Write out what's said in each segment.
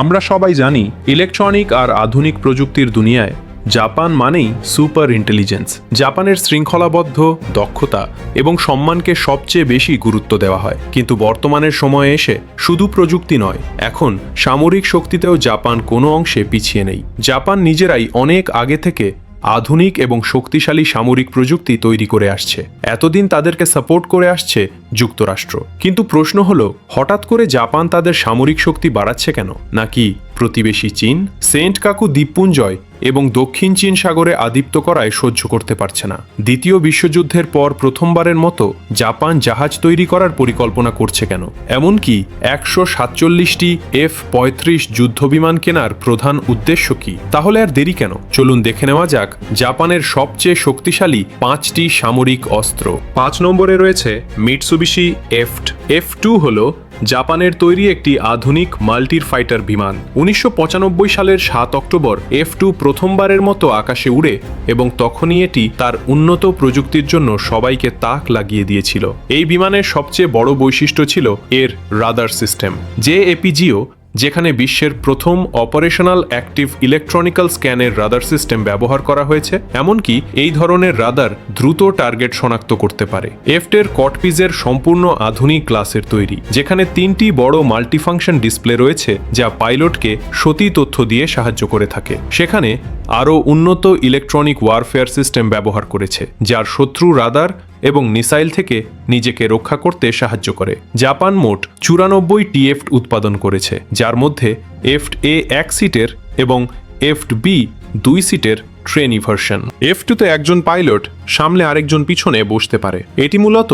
আমরা সবাই জানি ইলেকট্রনিক আর আধুনিক প্রযুক্তির দুনিয়ায় জাপান মানেই সুপার ইন্টেলিজেন্স। জাপানের শৃঙ্খলাবদ্ধ দক্ষতা এবং সম্মানকে সবচেয়ে বেশি গুরুত্ব দেওয়া হয়। কিন্তু বর্তমানের সময়ে এসে শুধু প্রযুক্তি নয়, এখন সামরিক শক্তিতেও জাপান কোনো অংশে পিছিয়ে নেই। জাপান নিজেরাই অনেক আগে থেকে আধুনিক এবং শক্তিশালী সামরিক প্রযুক্তি তৈরি করে আসছে। এতদিন তাদেরকে সাপোর্ট করে আসছে যুক্তরাষ্ট্র। কিন্তু প্রশ্ন হলো, হঠাৎ করে জাপান তাদের সামরিক শক্তি বাড়াচ্ছে কেন? নাকি প্রতিবেশী চীন সেন্ট কাকু দ্বীপপুঞ্জয় এবং দক্ষিণ চীন সাগরে আধিপত্য করায় সহ্য করতে পারছে না? দ্বিতীয় বিশ্বযুদ্ধের পর প্রথমবারের মতো জাপান জাহাজ তৈরি করার পরিকল্পনা করছে কেন? এমনকি 147টি F-35 যুদ্ধবিমান কেনার প্রধান উদ্দেশ্য কি? তাহলে আর দেরি কেন? চলুন দেখে নেওয়া যাক জাপানের সবচেয়ে শক্তিশালী 5টি সামরিক অস্ত্র। 5 নম্বরে রয়েছে মিৎসুবিশি F2 হলো জাপানের তৈরি একটি আধুনিক মাল্টি ফাইটার বিমান। 1995 সালের 7 অক্টোবর F2 প্রথমবারের মতো আকাশে উড়ে এবং তখনই এটি তার উন্নত প্রযুক্তির জন্য সবাইকে তাক লাগিয়ে দিয়েছিল। এই বিমানের সবচেয়ে বড় বৈশিষ্ট্য ছিল এর রাডার সিস্টেম, JAPGO, যেখানে বিশ্বের প্রথম অপারেশনাল অ্যাক্টিভ ইলেকট্রনিক্যাল স্ক্যানের রাডার সিস্টেম ব্যবহার করা হয়েছে। এমনকি এই ধরনের রাডার দ্রুত টার্গেট শনাক্ত করতে পারে। এফটের কটপিজের সম্পূর্ণ আধুনিক ক্লাসের তৈরি, যেখানে 3টি বড় মাল্টিফাংশন ডিসপ্লে রয়েছে যা পাইলটকে সতী তথ্য দিয়ে সাহায্য করে থাকে। সেখানে আরও উন্নত ইলেকট্রনিক ওয়ারফেয়ার সিস্টেম ব্যবহার করেছে, যার শত্রু রাডার এবং মিসাইল থেকে নিজেকে রক্ষা করতে সাহায্য করে। জাপান মোট 94 TF উৎপাদন করেছে, যার মধ্যে FA 1 সিটের এবং FB 2 সিটের ট্রেনি ভার্সন। F2তে একজন পাইলট সামনে আরেকজন পিছনে বসতে পারে। এটি মূলত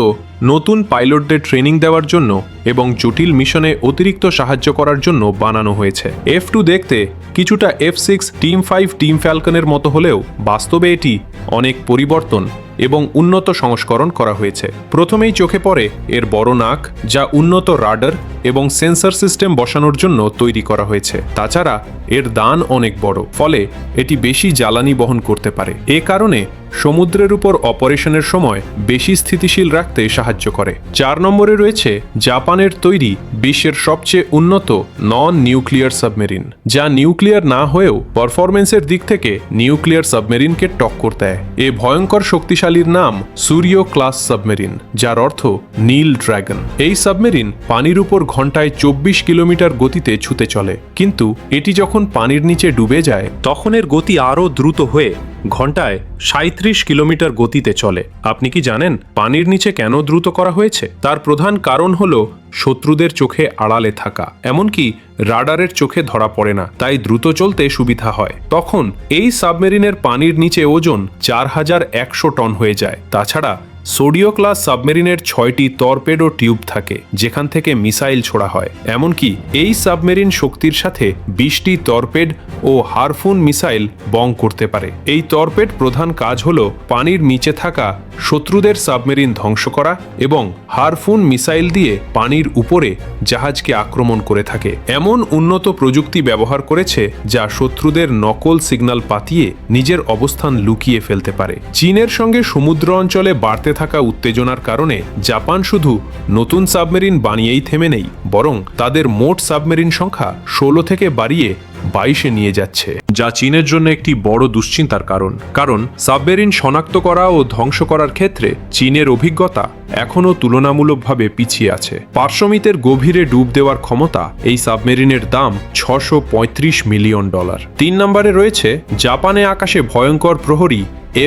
নতুন পাইলটদের ট্রেনিং দেওয়ার জন্য এবং জটিল মিশনে অতিরিক্ত সাহায্য করার জন্য বানানো হয়েছে। F2 দেখতে কিছুটা F6 টিম 5 টিম ফ্যালকনের মতো হলেও বাস্তবে এটি অনেক পরিবর্তন এবং উন্নত সংস্করণ করা হয়েছে। প্রথমেই চোখে পড়ে এর বড় নাক, যা উন্নত রাডার এবং সেন্সর সিস্টেম বসানোর জন্য তৈরি করা হয়েছে। তাছাড়া এর দান অনেক বড়, ফলে এটি বেশি জ্বালানি বহন করতে পারে। এ কারণে সমুদ্রের উপর অপারেশনের সময় বেশি স্থিতিশীল রাখতে সাহায্য করে। 4 নম্বরে রয়েছে জাপানের তৈরি বিশ্বের সবচেয়ে উন্নত নন নিউক্লিয়ার সাবমেরিন, যা নিউক্লিয়ার না হয়েও পারফরমেন্সের দিক থেকে নিউক্লিয়ার সাবমেরিনকে টক্কর দেয়। এ ভয়ঙ্কর শক্তিশালীর নাম সূর্য ক্লাস সাবমেরিন, যার অর্থ নীল ড্রাগন। এই সাবমেরিন পানির উপর ঘন্টায় 24 কিলোমিটার গতিতে ছুটে চলে, কিন্তু এটি যখন পানির নিচে ডুবে যায় তখন এর গতি আরও দ্রুত হয়ে ঘন্টায় 37 কিলোমিটার গতিতে চলে। আপনি কি জানেন পানির নিচে কেন দ্রুত করা হয়েছে? তার প্রধান কারণ হলো শত্রুদের চোখে আড়ালে থাকা, এমনকি রাডারের চোখে ধরা পড়ে না, তাই দ্রুত চলতে সুবিধা হয়। তখন এই সাবমেরিনের পানির নিচে ওজন 4100 টন হয়ে যায়। তাছাড়া সোডিও ক্লাস সাবমেরিনের 6টি টর্পেডো টিউব থাকে, যেখান থেকে মিসাইল ছোড়া হয়। এমনকি এই সাবমেরিন শক্তির সাথে 20টি টর্পেড ও হারপুন মিসাইল বং করতে পারে। এই টর্পেড প্রধান কাজ হলো পানির নিচে থাকা শত্রুদের সাবমেরিন ধ্বংস করা এবং হারপুন মিসাইল দিয়ে পানির উপরে জাহাজকে আক্রমণ করে থাকে। এমন উন্নত প্রযুক্তি ব্যবহার করেছে যা শত্রুদের নকল সিগন্যাল পাঠিয়ে নিজের অবস্থান লুকিয়ে ফেলতে পারে। চীনের সঙ্গে সমুদ্র অঞ্চলে বাড়তে থাকা উত্তেজনার কারণে জাপান শুধু নতুন সাবমেরিন বানিয়েই থেমে নেই, বরং তাদের মোট সাবমেরিন সংখ্যা 16 থেকে বাড়িয়ে 22-এ নিয়ে যাচ্ছে, যা চীনের জন্য একটি বড় দুশ্চিন্তার কারণ সাবমেরিন শনাক্ত করা ও ধ্বংস করার ক্ষেত্রে চীনের অভিজ্ঞতা এখনও তুলনামূলকভাবে পিছিয়ে আছে। পার্শ্বমিতের গভীরে ডুব দেওয়ার ক্ষমতা এই সাবমেরিনের দাম $635 মিলিয়ন। 3 নম্বরে রয়েছে জাপানে আকাশে ভয়ঙ্কর প্রহরী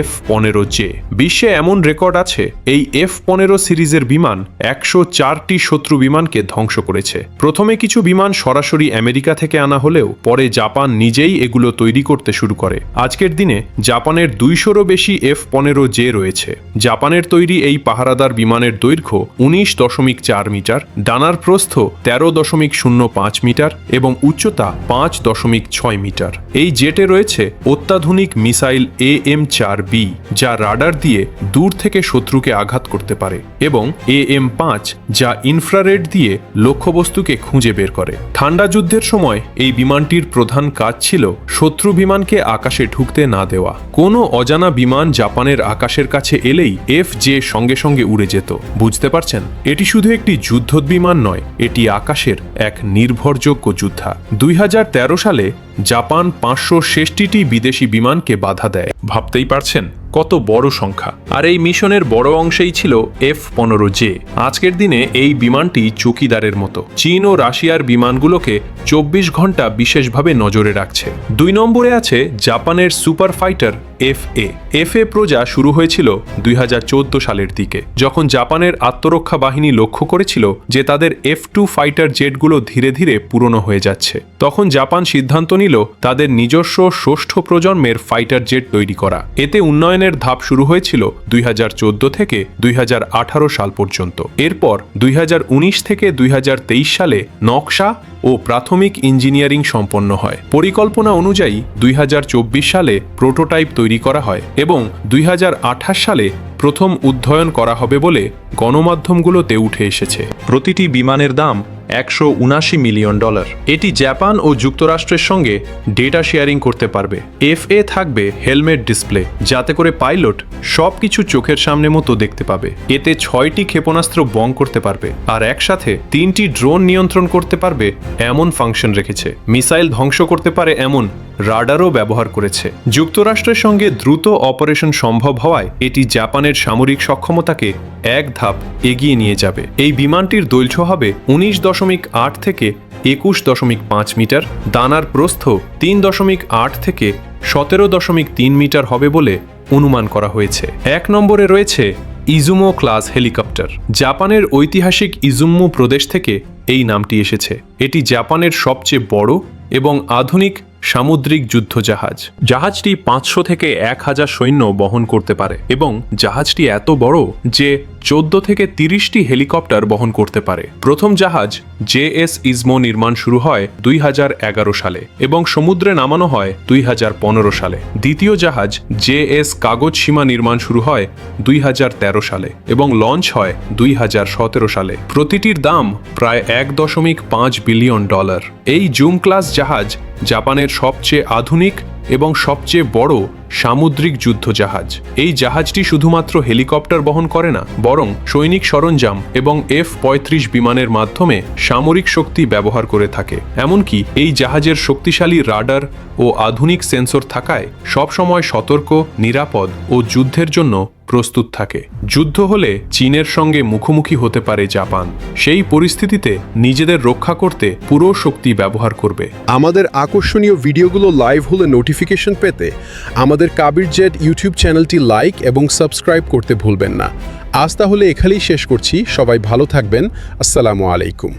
F-15J। বিশ্বে এমন রেকর্ড আছে, এই F-15 সিরিজের বিমান 104টি শত্রু বিমানকে ধ্বংস করেছে। প্রথমে কিছু বিমান সরাসরি আমেরিকা থেকে আনা হলেও পরে জাপান নিজেই এগুলো তৈরি করতে শুরু করে। আজকের দিনে জাপানের 200-রও বেশি F-15J রয়েছে। জাপানের তৈরি এই পাহারাদার বিমানের দৈর্ঘ্য 19.4 মিটার, ডানার প্রস্থ 13.05 মিটার এবং উচ্চতা 5.6 মিটার। এই জেটে রয়েছে অত্যাধুনিক মিসাইল AM-4B, যা রাডার দিয়ে দূর থেকে শত্রুকে আঘাত করতে পারে, এবং AM-5, যা ইনফ্রারেড দিয়ে লক্ষ্যবস্তুকে খুঁজে বের করে। ঠান্ডা যুদ্ধের সময় এই বিমানটির প্রধান কাজ ছিল শত্রু বিমানকে আকাশে ঢুকতে না দেওয়া। কোনো অজানা বিমান জাপানের আকাশের কাছে এলেই F-J সঙ্গে সঙ্গে উড়ে যেত। যেত। বুঝতে পারছেন, এটি শুধু একটি যুদ্ধবিমান নয়, এটি আকাশের এক নির্ভরযোগ্য যোদ্ধা। 2013 সালে জাপান 566টি বিদেশি বিমানকে বাধা দেয়। ভাবতেই পারছেন কত বড় সংখ্যা। আর এই মিশনের বড় অংশেই ছিল F-15J। আজকের দিনে এই বিমানটি চৌকিদারের মতো চীন ও রাশিয়ার বিমানগুলোকে 24 ঘন্টা বিশেষভাবে নজরে রাখছে। 2 নম্বরে আছে জাপানের সুপার ফাইটার FA প্রজা শুরু হয়েছিল 2014 সালের দিকে, যখন জাপানের আত্মরক্ষা বাহিনী লক্ষ্য করেছিল যে তাদের F-2 ফাইটার জেটগুলো ধীরে ধীরে পুরনো হয়ে যাচ্ছে। তখন জাপান সিদ্ধান্ত নিল তাদের নিজস্ব ষষ্ঠ প্রজন্মের ফাইটার জেট তৈরি করা। এতে উন্নয়নের ধাপ শুরু হয়েছিল 2014 থেকে 2018 সাল পর্যন্ত। এরপর 2019 থেকে 2023 সালে নকশা ও প্রাথমিক ইঞ্জিনিয়ারিং সম্পন্ন হয়। পরিকল্পনা অনুযায়ী 2024 সালে প্রোটোটাইপ তৈরি করা হয় এবং 2028 সালে প্রথম উড্ডয়ন করা হবে বলে গণমাধ্যমগুলোতে উঠে এসেছে। প্রতিটি বিমানের দাম $179 মিলিয়ন। এটি জাপান ও যুক্তরাষ্ট্রের সঙ্গে ডেটা শেয়ারিং করতে পারবে। FA থাকবে হেলমেট ডিসপ্লে, যাতে করে পাইলট সবকিছু চোখের সামনে মতো দেখতে পাবে। এতে 6টি ক্ষেপণাস্ত্র বহন করতে পারবে আর একসাথে 3টি ড্রোন নিয়ন্ত্রণ করতে পারবে এমন ফাংশন রেখেছে। মিসাইল ধ্বংস করতে পারে এমন রাডারও ব্যবহার করেছে। যুক্তরাষ্ট্রের সঙ্গে দ্রুত অপারেশন সম্ভব হওয়ায় এটি জাপানের সামরিক সক্ষমতাকে এক ধাপ এগিয়ে নিয়ে যাবে। এই বিমানটির দৈর্ঘ্য হবে 19.8 থেকে 21.5 মিটার, ডানার প্রস্থ 3.8 থেকে 17.3 মিটার হবে বলে অনুমান করা হয়েছে। 1 নম্বরে রয়েছে ইজুমো ক্লাস হেলিকপ্টার। জাপানের ঐতিহাসিক ইজুম্মু প্রদেশ থেকে এই নামটি এসেছে। এটি জাপানের সবচেয়ে বড় এবং আধুনিক সামুদ্রিক যুদ্ধজাহাজ। জাহাজটি 500 থেকে 1000 সৈন্য বহন করতে পারে এবং জাহাজটি এত বড় যে 14 থেকে 30টি হেলিকপ্টার বহন করতে পারে। প্রথম জাহাজ JS ইজমো নির্মাণ শুরু হয় 2011 সালে এবং সমুদ্রে নামানো হয় 2015 সালে। দ্বিতীয় জাহাজ JS কাগজসীমা নির্মাণ শুরু হয় 2013 সালে এবং লঞ্চ হয় 2017 সালে। প্রতিটির দাম প্রায় $1.5 বিলিয়ন। এই জুম ক্লাস জাহাজ জাপানের সবচেয়ে আধুনিক এবং সবচেয়ে বড় সামুদ্রিক যুদ্ধজাহাজ। এই জাহাজটি শুধুমাত্র হেলিকপ্টার বহন করে না, বরং সৈনিক সরঞ্জাম এবং F-35 বিমানের মাধ্যমে সামরিক শক্তি ব্যবহার করে থাকে। এমনকি এই জাহাজের শক্তিশালী রাডার ও আধুনিক সেন্সর থাকায় সবসময় সতর্ক, নিরাপদ ও যুদ্ধের জন্য প্রস্তুত থাকে। যুদ্ধ হলে চীনের সঙ্গে মুখোমুখি হতে পারে জাপান। সেই পরিস্থিতিতে নিজেদের রক্ষা করতে পুরো শক্তি ব্যবহার করবে। আমাদের আকর্ষণীয় ভিডিওগুলো লাইভ হলে নোটিফিকেশন পেতে আমাদের কাবির জেট ইউটিউব চ্যানেলটি লাইক এবং সাবস্ক্রাইব করতে ভুলবেন না। আজ তাহলে এখানেই শেষ করছি। সবাই ভালো থাকবেন। আসসালামু আলাইকুম।